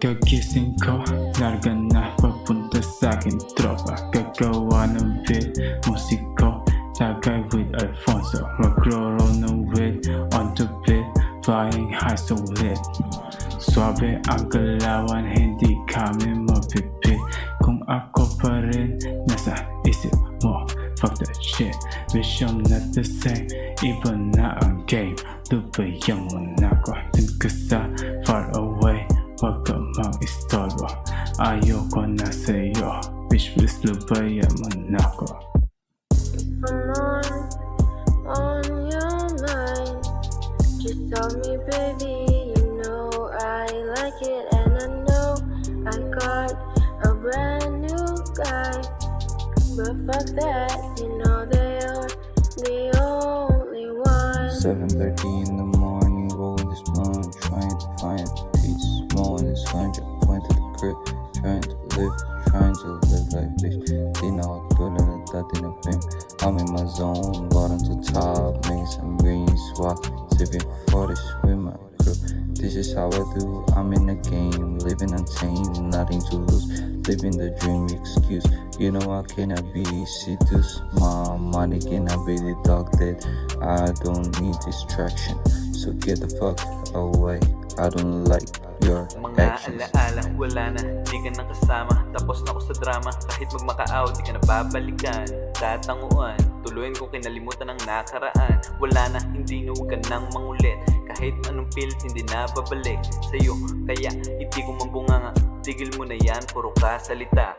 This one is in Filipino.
Pagkagising ko, larga na papunta sa akin tropa. Gagawa ng beat, musiko, tagay with Alfonso. Magro-roll ng weed, on the beat, flying high so lit. Suabe ang galawan, hindi kami mapipit. Kung ako pa rin, nasa isip mo, fuck that shit. Wish I'm not the same, iba na ang game. Lubayan mo na ko, dun ka sa far away. Huwag ka mang-istorbo, ayoko na sa'yo. Bitch, please lubayan mo na ko. If I'm on your mind, just tell me baby, you know I like it. And I know I got a brand new guy, but fuck that, you know they are the only one. 7:30 in the morning, rolling this blunt, trying to find peace. Smoking this 100, went to the crib, trying to live like this. Di na ako tulad na dati na fame. I'm in my zone, bottom to top, making some green swap, sipping for this with my crew. This is how I do, I'm in the game, living untamed, nothing to lose, living the dream excuse. You know I cannot be seduced, my money cannot be the dog that I don't need distraction, so get the fuck away, I don't like your actions. Mga alaala, wala na, di ka nang kasama. Tapos na ako sa drama, kahit magmakaaw, di ka na babalikan. Tatanguan, tuluyan kung kinalimutan ang nakaraan. Wala na, hindi na huwag ka nang mangulit. Kahit anong pilit, hindi na babalik sa'yo, kaya hindi ko mambunganga. Tigil mo na yan, puro ka salita.